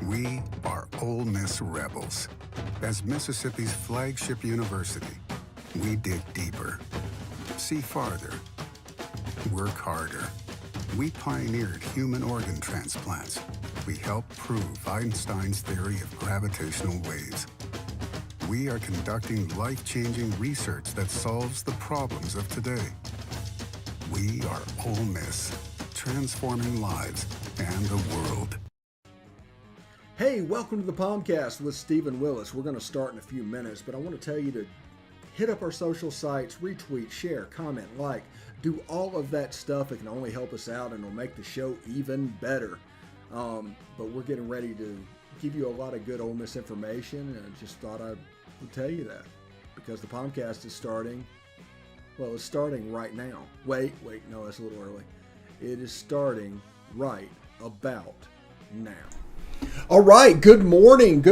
We are Ole Miss Rebels. As Mississippi's flagship university, we dig deeper, see farther, work harder. We pioneered human organ transplants. We helped prove Einstein's theory of gravitational waves. We are conducting life-changing research that solves the problems of today. We are Ole Miss, transforming lives and the world. Hey, welcome to the POMcast with Stephen Willis. We're going to start in a few minutes, but I want to tell you to hit up our social sites, retweet, share, comment, like, do all of that stuff. It can only help us out and it'll make the show even better. But we're getting ready to give you a lot of good Ole Miss information, and I just thought I would tell you that because the POMcast is starting. Well, it's starting right now. Wait, no, that's a little early. It is starting right about now. All right, good morning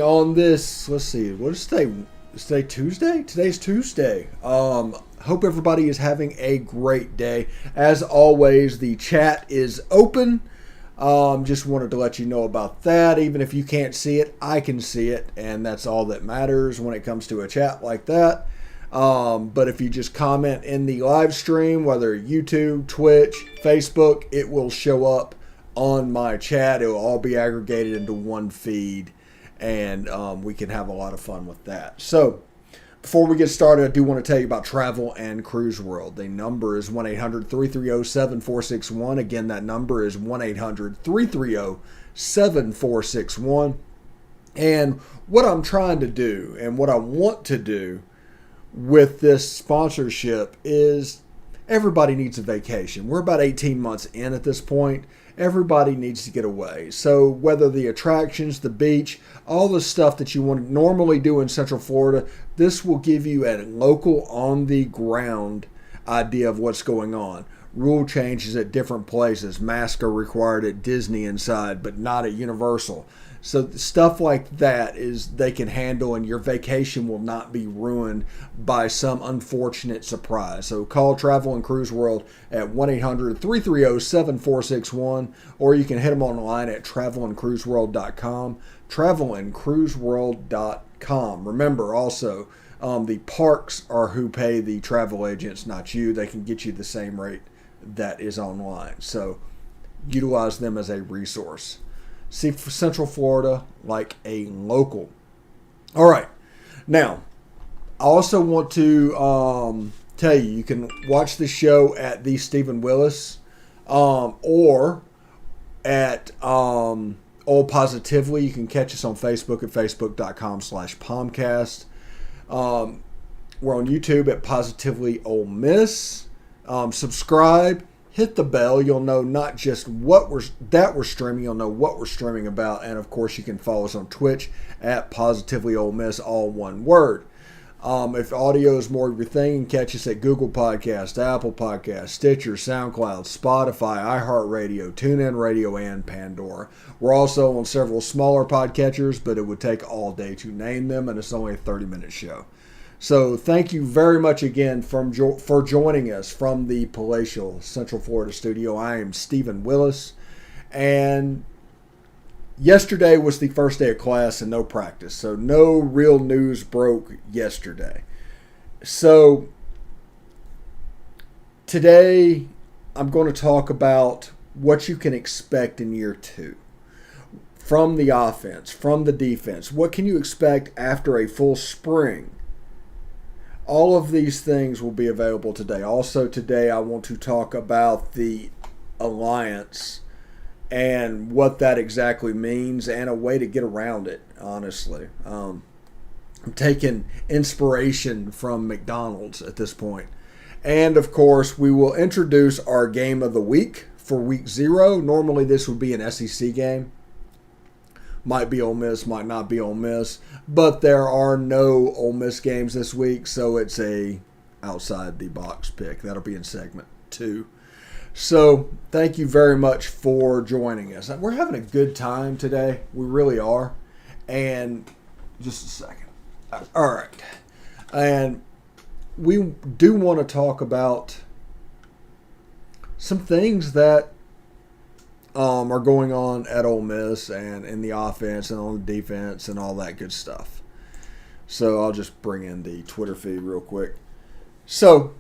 on this, let's see, what is today? Is today Tuesday? Today's Tuesday. Hope everybody is having a great day. As always, the chat is open. Just wanted to let you know about that. Even if you can't see it, I can see it, and that's all that matters when it comes to a chat like that. But if you just comment in the live stream, whether YouTube, Twitch, Facebook, it will show up on my chat. It will all be aggregated into one feed, and we can have a lot of fun with that. So before we get started, I do want to tell you about Travel and Cruise World. The number is 1-800-330-7461. Again, that number is 1-800-330-7461. And what I'm trying to do and what I want to do with this sponsorship is everybody needs a vacation. We're about 18 months in at this point. Everybody needs to get away. So whether the attractions, the beach, all the stuff that you want to normally do in Central Florida, this will give you a local, on-the-ground idea of what's going on. Rule changes at different places. Masks are required at Disney inside, but not at Universal. So stuff like that is they can handle, and your vacation will not be ruined by some unfortunate surprise. So call Travel and Cruise World at 1-800-330-7461, or you can hit them online at travelandcruiseworld.com, travelandcruiseworld.com. Remember also, the parks are who pay the travel agents, not you. They can get you the same rate that is online. So utilize them as a resource. See Central Florida like a local. All right. Now, I also want to tell you, you can watch the show at The Stephen Willis or at All Positively. You can catch us on Facebook at facebook.com/POMcast. We're on YouTube at Positively Ole Miss. Subscribe. Hit the bell. You'll know not just what we're streaming, you'll know what we're streaming about. And, of course, you can follow us on Twitch at Positively Ole Miss, all one word. If audio is more of your thing, you can catch us at Google Podcast, Apple Podcast, Stitcher, SoundCloud, Spotify, iHeartRadio, TuneIn Radio, and Pandora. We're also on several smaller podcatchers, but it would take all day to name them, and it's only a 30-minute show. So thank you very much again for joining us from the palatial Central Florida studio. I am Stephen Willis, and yesterday was the first day of class and no practice, so no real news broke yesterday. So today I'm going to talk about what you can expect in year two from the offense, from the defense. What can you expect after a full spring? All of these things will be available today. Also today, I want to talk about the alliance and what that exactly means and a way to get around it, honestly. I'm taking inspiration from McDonald's at this point. And, of course, we will introduce our game of the week for week 0. Normally, this would be an SEC game. Might be Ole Miss, might not be Ole Miss. But there are no Ole Miss games this week, so it's a outside the box pick. That'll be in segment 2. So thank you very much for joining us. We're having a good time today. We really are. And just a second. All right. And we do want to talk about some things that are going on at Ole Miss and in the offense and on the defense and all that good stuff. So I'll just bring in the Twitter feed real quick. So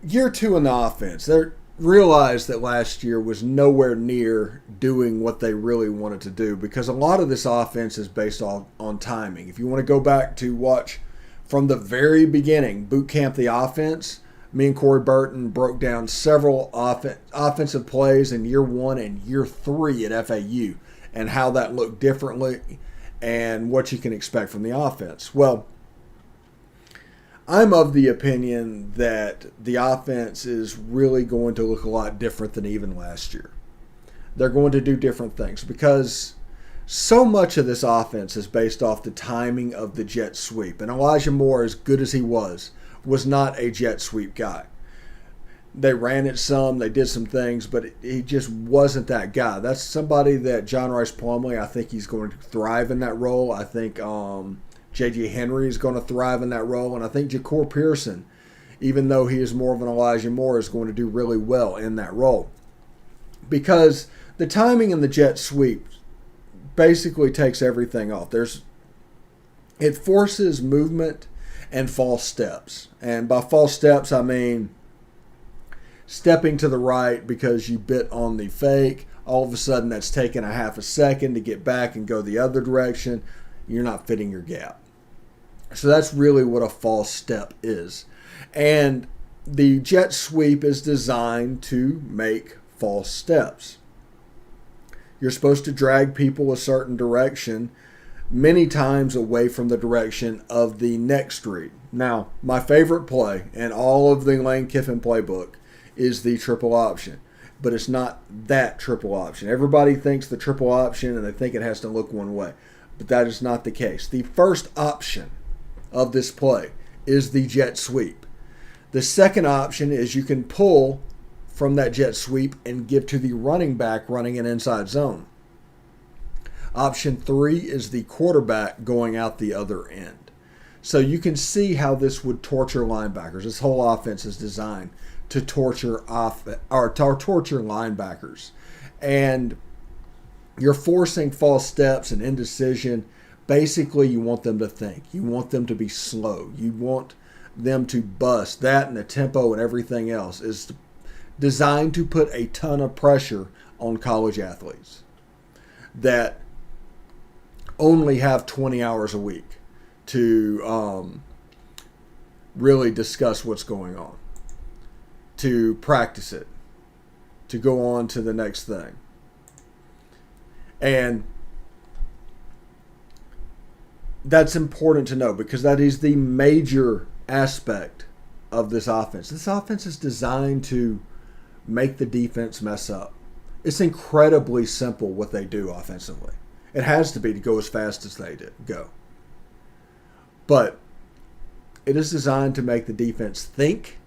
year 2 in the offense, they realized that last year was nowhere near doing what they really wanted to do because a lot of this offense is based on timing. If you want to go back to watch from the very beginning, boot camp the offense, me and Corey Burton broke down several offensive plays in year 1 and year 3 at FAU and how that looked differently and what you can expect from the offense. Well, I'm of the opinion that the offense is really going to look a lot different than even last year. They're going to do different things because so much of this offense is based off the timing of the jet sweep. And Elijah Moore, as good as he was not a jet sweep guy. They ran it some, they did some things, but he just wasn't that guy. That's somebody that John Rice Plumlee, I think he's going to thrive in that role. I think J.J. Henry is going to thrive in that role. And I think Ja'Cour Pearson, even though he is more of an Elijah Moore, is going to do really well in that role. Because the timing in the jet sweep basically takes everything off. It forces movement and false steps. And by false steps, I mean stepping to the right because you bit on the fake. All of a sudden, that's taking a half a second to get back and go the other direction. You're not fitting your gap. So that's really what a false step is. And the jet sweep is designed to make false steps. You're supposed to drag people a certain direction, many times away from the direction of the next read. Now, my favorite play in all of the Lane Kiffin playbook is the triple option. But it's not that triple option. Everybody thinks the triple option and they think it has to look one way. But that is not the case. The first option of this play is the jet sweep. The second option is you can pull from that jet sweep and give to the running back running an inside zone. Option 3 is the quarterback going out the other end. So you can see how this would torture linebackers. This whole offense is designed to torture linebackers. And you're forcing false steps and indecision. Basically, you want them to think. You want them to be slow. You want them to bust. That and the tempo and everything else is designed to put a ton of pressure on college athletes that only have 20 hours a week to really discuss what's going on, to practice it, to go on to the next thing. And that's important to know because that is the major aspect of this offense. This offense is designed to make the defense mess up. It's incredibly simple what they do offensively. It has to be to go as fast as they go. But it is designed to make the defense think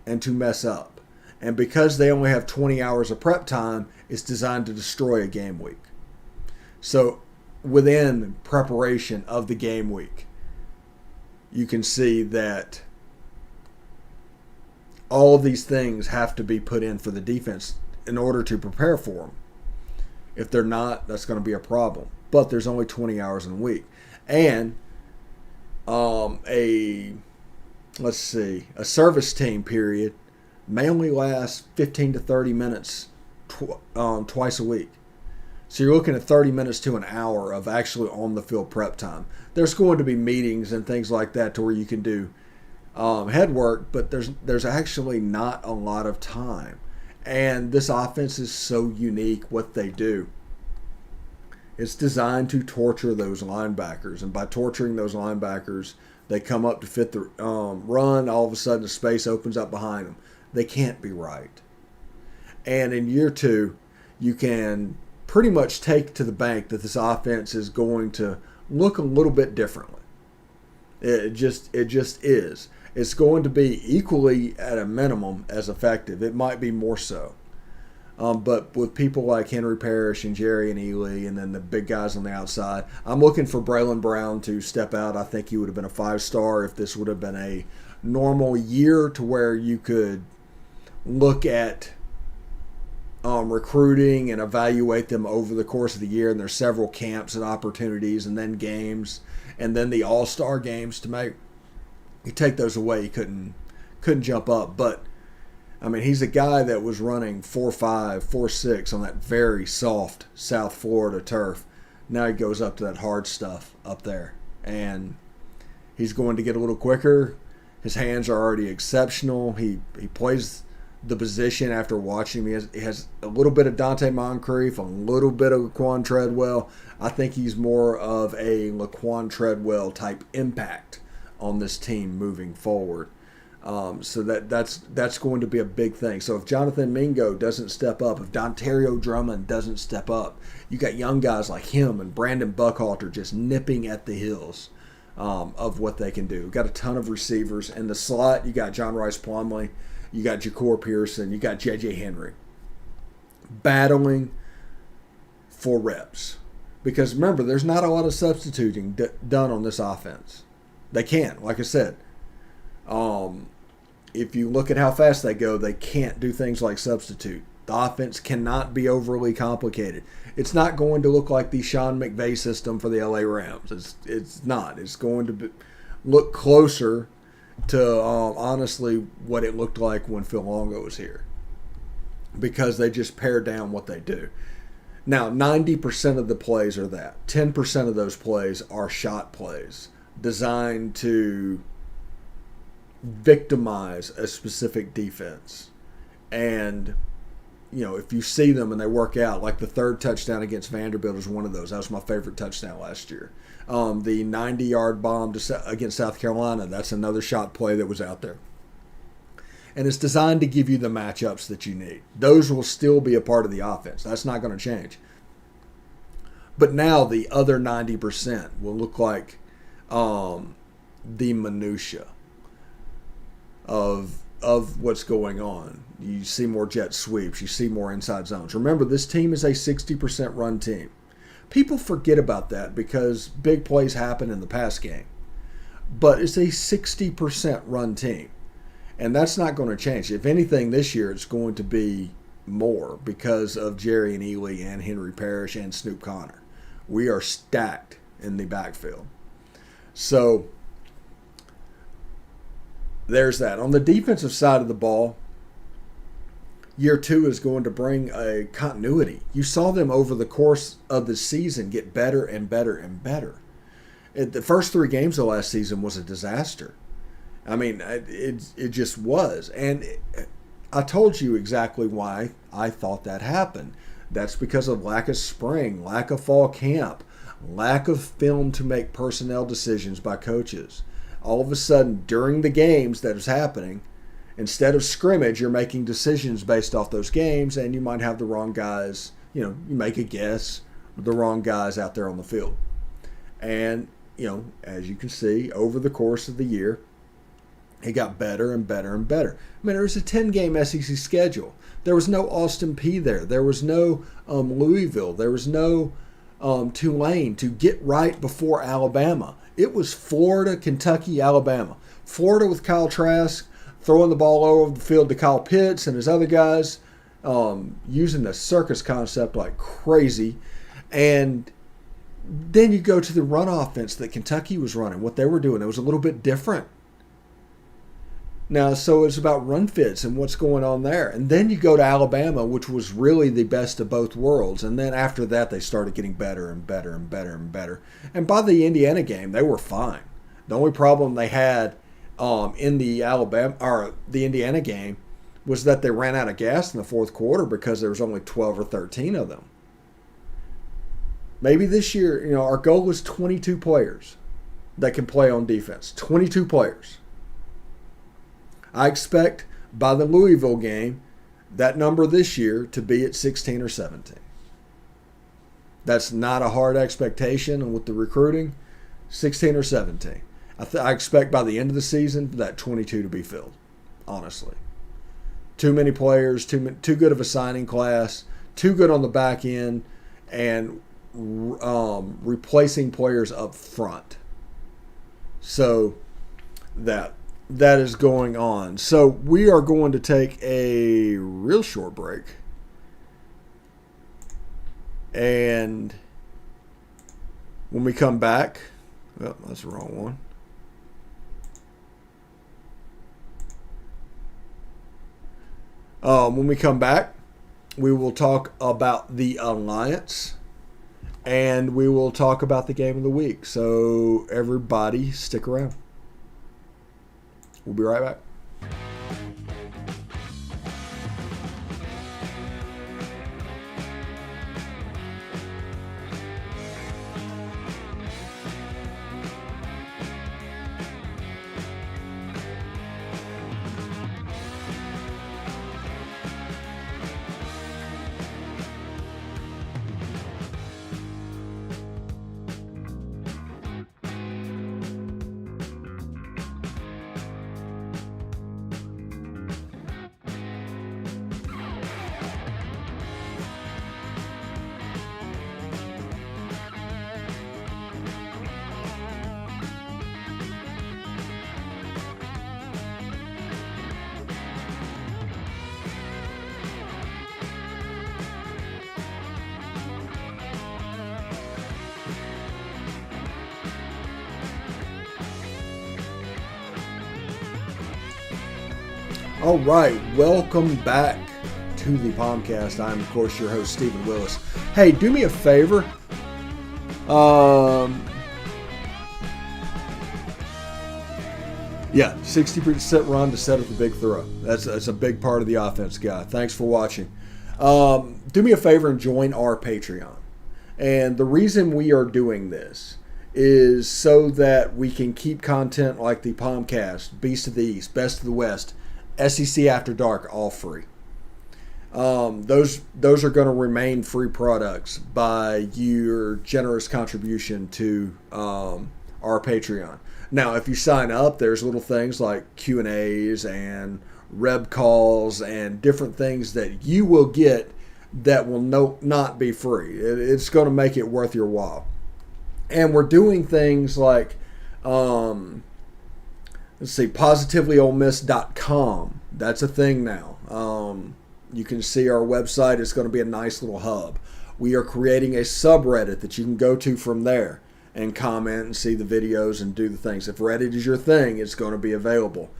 and to mess up. And because they only have 20 hours of prep time, it's designed to destroy a game week. So within preparation of the game week, you can see that all of these things have to be put in for the defense in order to prepare for them. If they're not, that's going to be a problem. But there's only 20 hours in a week. And a service team period may only last 15 to 30 minutes twice a week. So you're looking at 30 minutes to an hour of actually on the field prep time. There's going to be meetings and things like that to where you can do head work, but there's actually not a lot of time. And this offense is so unique what they do. It's designed to torture those linebackers. And by torturing those linebackers, they come up to fit the run. All of a sudden, the space opens up behind them. They can't be right. And in year 2, you can pretty much take to the bank that this offense is going to look a little bit differently. It just is. It's going to be equally at a minimum as effective. It might be more so. But with people like Henry Parrish and Jerry and Ely and then the big guys on the outside, I'm looking for Braylon Brown to step out. I think he would have been a 5-star if this would have been a normal year to where you could look at recruiting and evaluate them over the course of the year, and there's several camps and opportunities and then games and then the all-star games to make. You take those away, you couldn't jump up. But I mean, he's a guy that was running 4.5, 4.6 on that very soft South Florida turf. Now he goes up to that hard stuff up there, and he's going to get a little quicker. His hands are already exceptional. He plays the position after watching him. He has a little bit of Dante Moncrief, a little bit of Laquan Treadwell. I think he's more of a Laquan Treadwell type impact on this team moving forward. So that's going to be a big thing. So if Jonathan Mingo doesn't step up, if Dontario Drummond doesn't step up, you got young guys like him and Brandon Buckhalter just nipping at the heels of what they can do. We've got a ton of receivers. In the slot, you got John Rice Plumlee, you got Ja'Cour Pearson, you got J.J. Henry battling for reps. Because remember, there's not a lot of substituting done on this offense. They can't, like I said. If you look at how fast they go, they can't do things like substitute. The offense cannot be overly complicated. It's not going to look like the Sean McVay system for the LA Rams. It's not. It's going to look closer to honestly what it looked like when Phil Longo was here, because they just pare down what they do. Now, 90% of the plays are that. 10% of those plays are shot plays designed to victimize a specific defense. And, you know, if you see them and they work out, like the third touchdown against Vanderbilt is one of those. That was my favorite touchdown last year. The 90-yard bomb against South Carolina, that's another shot play that was out there. And it's designed to give you the matchups that you need. Those will still be a part of the offense. That's not going to change. But now the other 90% will look like the minutia of what's going on. You see more jet sweeps. You see more inside zones. Remember, this team is a 60% run team. People forget about that because big plays happen in the pass game. But it's a 60% run team. And that's not going to change. If anything, this year it's going to be more because of Jerry and Ely and Henry Parrish and Snoop Connor. We are stacked in the backfield. So there's that. On the defensive side of the ball, year two is going to bring a continuity. You saw them over the course of the season get better and better and better. The first 3 games of last season was a disaster. I mean, it just was. And I told you exactly why I thought that happened. That's because of lack of spring, lack of fall camp, lack of film to make personnel decisions by coaches. All of a sudden, during the games that is happening, instead of scrimmage, you're making decisions based off those games, and you might have the wrong guys. You know, you make a guess, the wrong guys out there on the field. And, you know, as you can see, over the course of the year, it got better and better and better. I mean, there was a 10-game SEC schedule. There was no Austin Peay there. There was no Louisville. There was no Tulane to get right before Alabama. It was Florida, Kentucky, Alabama. Florida with Kyle Trask throwing the ball over the field to Kyle Pitts and his other guys, using the circus concept like crazy. And then you go to the run offense that Kentucky was running, what they were doing. It was a little bit different. Now, so it's about run fits and what's going on there. And then you go to Alabama, which was really the best of both worlds. And then after that, they started getting better and better and better and better. And by the Indiana game, they were fine. The only problem they had in the Indiana game was that they ran out of gas in the fourth quarter because there was only 12 or 13 of them. Maybe this year, you know, our goal is 22 players that can play on defense. 22 players. I expect by the Louisville game, that number this year to be at 16 or 17. That's not a hard expectation, and with the recruiting, 16 or 17. I expect by the end of the season that 22 to be filled, honestly. Too many players, too good of a signing class, too good on the back end, and replacing players up front. So that that is going on. So we are going to take a real short break. And when we come back, oh, that's the wrong one. When we come back, we will talk about the Alliance, and we will talk about the game of the week. So everybody stick around. We'll be right back. All right, welcome back to the POMcast. I'm, of course, your host, Stephen Willis. Hey, do me a favor. Yeah, 60% run to set up the big throw. That's a big part of the offense, guy. Thanks for watching. Do me a favor and join our Patreon. And the reason we are doing this is so that we can keep content like the POMcast, Beast of the East, Best of the West, SEC After Dark, all free. Those are going to remain free products by your generous contribution to our Patreon. Now, if you sign up, there's little things like Q&As and Reb calls and different things that you will get that will not be free. It's going to make it worth your while. And we're doing things like let's see, positivelyolemiss.com. That's a thing now. You can see our website. It's going to be a nice little hub. We are creating a subreddit that you can go to from there and comment and see the videos and do the things. If Reddit is your thing, it's going to be available.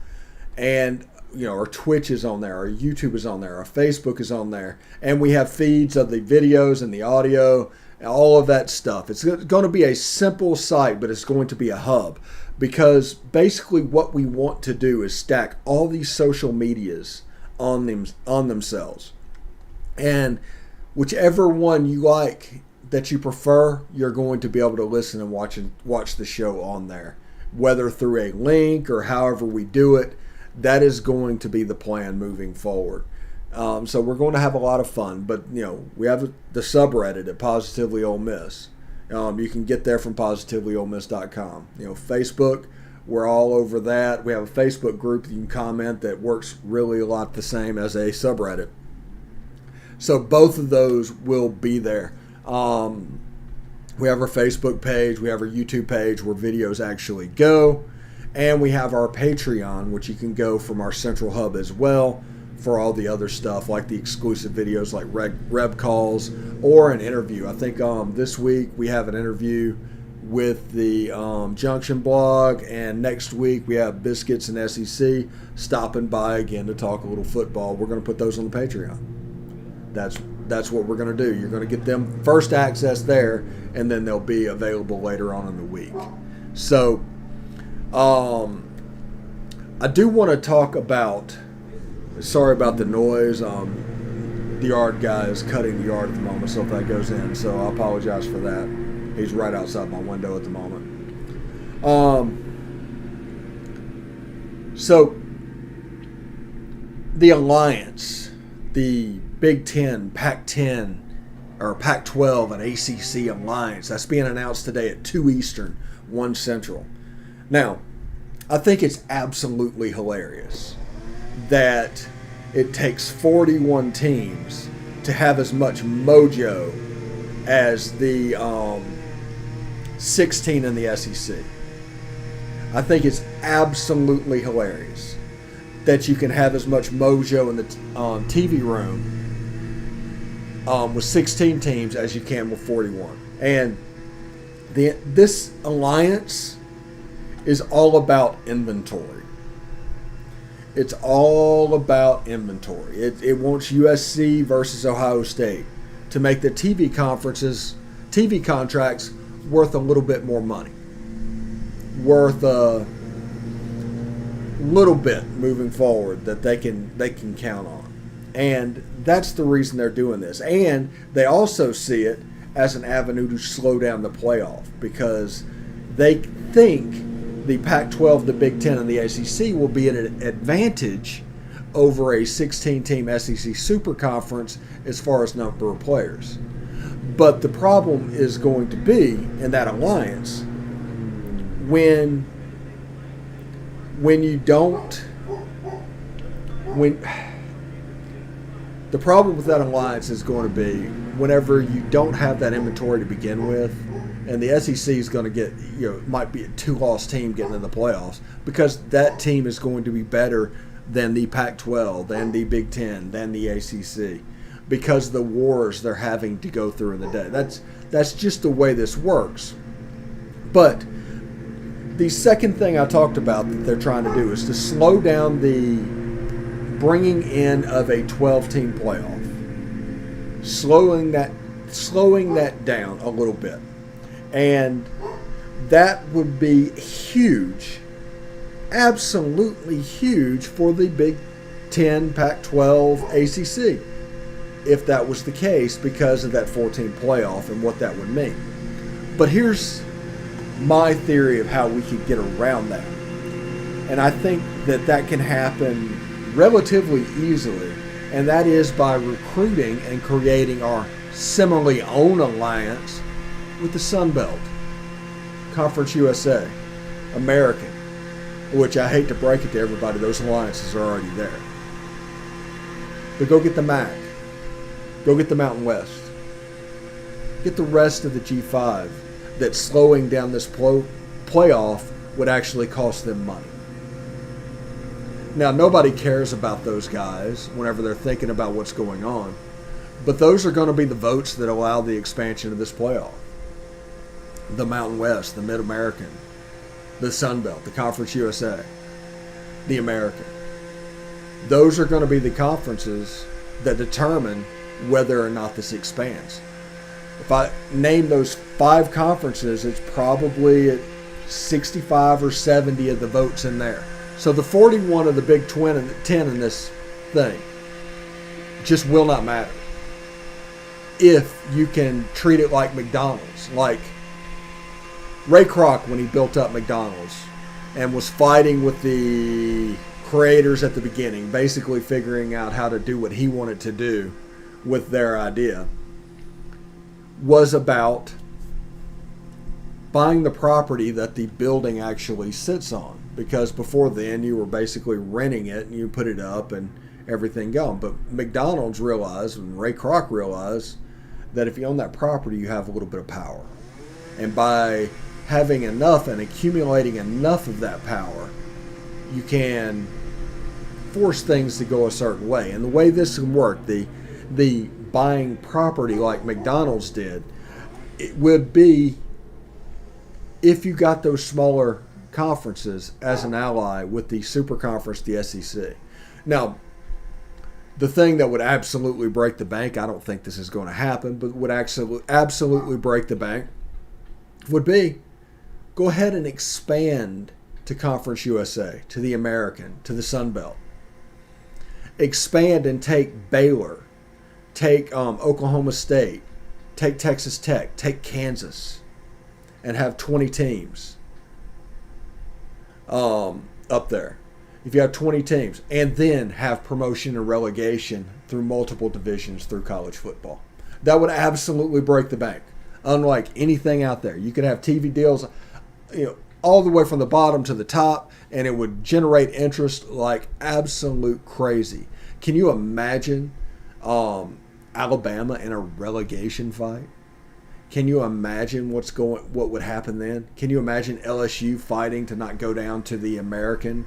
And our Twitch is on there, our YouTube is on there, our Facebook is on there, and we have feeds of the videos and the audio, and all of that stuff. It's going to be a simple site, but it's going to be a hub. Because basically what we want to do is stack all these social medias on themselves. And whichever one you like that you prefer, you're going to be able to listen and watch the show on there. Whether through a link or however we do it, that is going to be the plan moving forward. So we're going to have a lot of fun. But, we have the subreddit at Positively Ole Miss. You can get there from positivelyolemiss.com. Facebook, we're all over that. We have a Facebook group that you can comment that works really a lot the same as a subreddit. So both of those will be there. We have our Facebook page. We have our YouTube page where videos actually go. And we have our Patreon, which you can go from our central hub as well for all the other stuff like the exclusive videos like Reb calls or an interview. I think this week we have an interview with the Junction blog, and next week we have Biscuits and SEC stopping by again to talk a little football. We're going to put those on the Patreon. That's what we're going to do. You're going to get them first access there, and then they'll be available later on in the week. So I do want to talk about, sorry about the noise. The yard guy is cutting the yard at the moment, so if that goes in, so I apologize for that. He's right outside my window at the moment. So the Alliance, the Big Ten, Pac-10, or Pac-12 and ACC Alliance, that's being announced today at 2 Eastern, 1 Central. Now, I think it's absolutely hilarious that it takes 41 teams to have as much mojo as the 16 in the SEC. I think it's absolutely hilarious that you can have as much mojo in the TV room with 16 teams as you can with 41. And this alliance is all about inventory. It's all about inventory. It wants USC versus Ohio State to make the TV contracts worth a little bit more money. Worth a little bit moving forward that they can count on. And that's the reason they're doing this. And they also see it as an avenue to slow down the playoff because they think the Pac-12, the Big Ten, and the ACC will be at an advantage over a 16-team SEC Super Conference as far as number of players. But the problem is going to be in that alliance when the problem with that alliance is going to be whenever you don't have that inventory to begin with, and the SEC is going to get, might be a 2-loss team getting in the playoffs because that team is going to be better than the Pac-12, than the Big Ten, than the ACC because of the wars they're having to go through in the day. That's just the way this works. But the second thing I talked about that they're trying to do is to slow down the bringing in of a 12-team playoff, slowing that down a little bit. And that would be huge, absolutely huge for the Big Ten, Pac-12, ACC, if that was the case because of that 14 playoff and what that would mean. But here's my theory of how we could get around that. And I think that can happen relatively easily, and that is by recruiting and creating our similarly own alliance with the Sun Belt, Conference USA, American, which I hate to break it to everybody, those alliances are already there. But go get the MAC. Go get the Mountain West. Get the rest of the G5 that slowing down this playoff would actually cost them money. Now, nobody cares about those guys whenever they're thinking about what's going on, but those are going to be the votes that allow the expansion of this playoff. The Mountain West, the Mid-American, the Sun Belt, the Conference USA, the American. Those are going to be the conferences that determine whether or not this expands. If I name those 5 conferences, it's probably at 65 or 70 of the votes in there. So the 41 of the Big 10 in this thing just will not matter if you can treat it like McDonald's. Like Ray Kroc, when he built up McDonald's and was fighting with the creators at the beginning, basically figuring out how to do what he wanted to do with their idea, was about buying the property that the building actually sits on. Because before then, you were basically renting it and you put it up and everything going. But McDonald's realized, and Ray Kroc realized, that if you own that property, you have a little bit of power. And by having enough and accumulating enough of that power, you can force things to go a certain way. And the way this can work, the buying property like McDonald's did, it would be if you got those smaller conferences as an ally with the super conference, the SEC. Now, the thing that would absolutely break the bank, I don't think this is going to happen, but would absolutely break the bank would be go ahead and expand to Conference USA, to the American, to the Sun Belt. Expand and take Baylor, take Oklahoma State, take Texas Tech, take Kansas, and have 20 teams up there. If you have 20 teams, and then have promotion and relegation through multiple divisions through college football. That would absolutely break the bank. Unlike anything out there. You could have TV deals, all the way from the bottom to the top, and it would generate interest like absolute crazy. Can you imagine Alabama in a relegation fight? Can you imagine what would happen then? Can you imagine LSU fighting to not go down to the American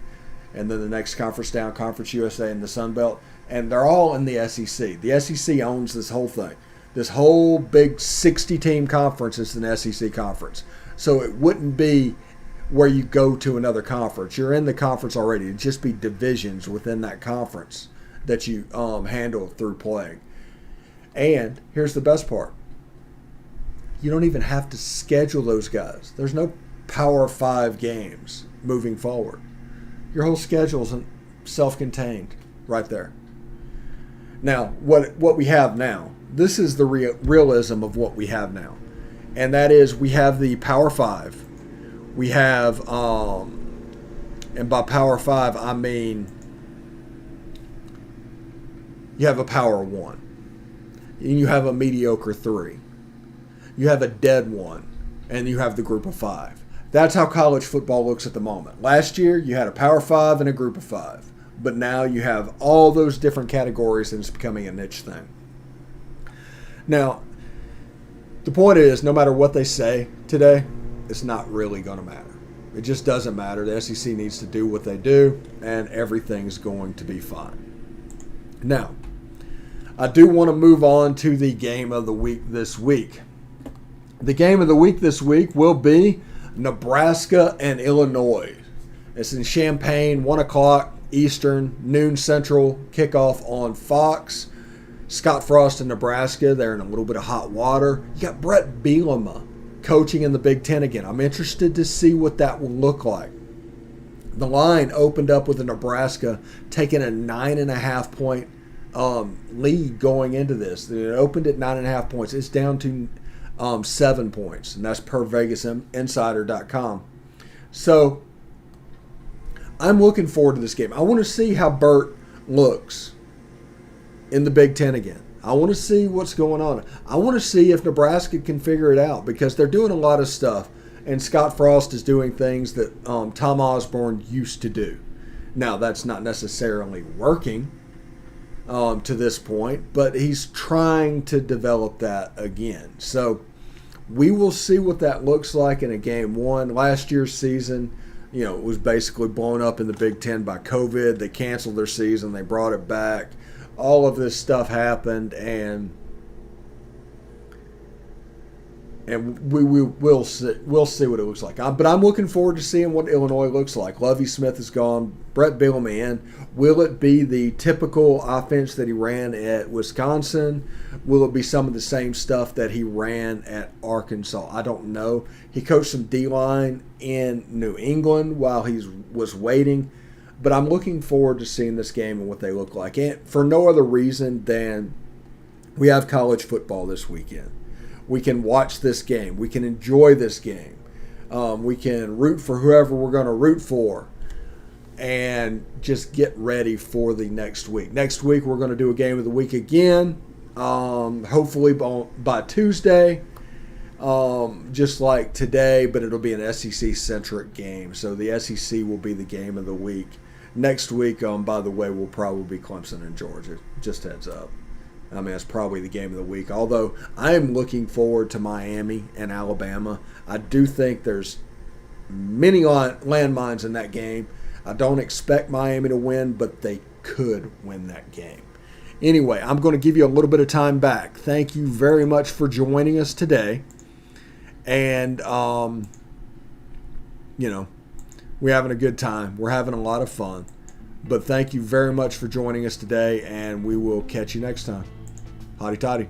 and then the next conference down, Conference USA and the Sun Belt? And they're all in the SEC. The SEC owns this whole thing. This whole big 60-team conference is an SEC conference. So it wouldn't be where you go to another conference. You're in the conference already. It'd just be divisions within that conference that you handle through playing. And here's the best part. You don't even have to schedule those guys. There's no Power 5 games moving forward. Your whole schedule is self-contained right there. Now, what we have now, this is the realism of what we have now. And that is we have the Power 5. We have, and by Power 5, I mean you have a Power 1. And you have a mediocre 3. You have a dead 1. And you have the Group of 5. That's how college football looks at the moment. Last year, you had a Power 5 and a Group of 5. But now you have all those different categories and it's becoming a niche thing. Now, the point is, no matter what they say today, it's not really going to matter. It just doesn't matter. The SEC needs to do what they do, and everything's going to be fine. Now, I do want to move on to the game of the week this week. The game of the week this week will be Nebraska and Illinois. It's in Champaign, 1 o'clock Eastern, noon Central, kickoff on Fox. Scott Frost in Nebraska, they're in a little bit of hot water. You got Brett Bielema coaching in the Big Ten again. I'm interested to see what that will look like. The line opened up with Nebraska taking a 9.5 point lead going into this. It opened at 9.5 points. It's down to 7 points, and that's per VegasInsider.com. So I'm looking forward to this game. I want to see how Burt looks in the Big Ten again. I want to see what's going on. I want to see if Nebraska can figure it out because they're doing a lot of stuff, and Scott Frost is doing things that Tom Osborne used to do. Now, that's not necessarily working to this point, but he's trying to develop that again. So we will see what that looks like in a game one. Last year's season, it was basically blown up in the Big Ten by COVID. They canceled their season. They brought it back. All of this stuff happened, and we'll see what it looks like. But I'm looking forward to seeing what Illinois looks like. Lovie Smith is gone. Brett Bielema in. Will it be the typical offense that he ran at Wisconsin? Will it be some of the same stuff that he ran at Arkansas? I don't know. He coached some D-line in New England while he was waiting. But I'm looking forward to seeing this game and what they look like. And for no other reason than we have college football this weekend. We can watch this game. We can enjoy this game. We can root for whoever we're going to root for. And just get ready for the next week. Next week, we're going to do a game of the week again. Hopefully by Tuesday. Just like today, but it'll be an SEC-centric game. So the SEC will be the game of the week. Next week, by the way, will probably be Clemson and Georgia. Just heads up. I mean, that's probably the game of the week. Although I am looking forward to Miami and Alabama. I do think there's many landmines in that game. I don't expect Miami to win, but they could win that game. Anyway, I'm going to give you a little bit of time back. Thank you very much for joining us today. And, we're having a good time. We're having a lot of fun. But thank you very much for joining us today, and we will catch you next time. Hotty toddy.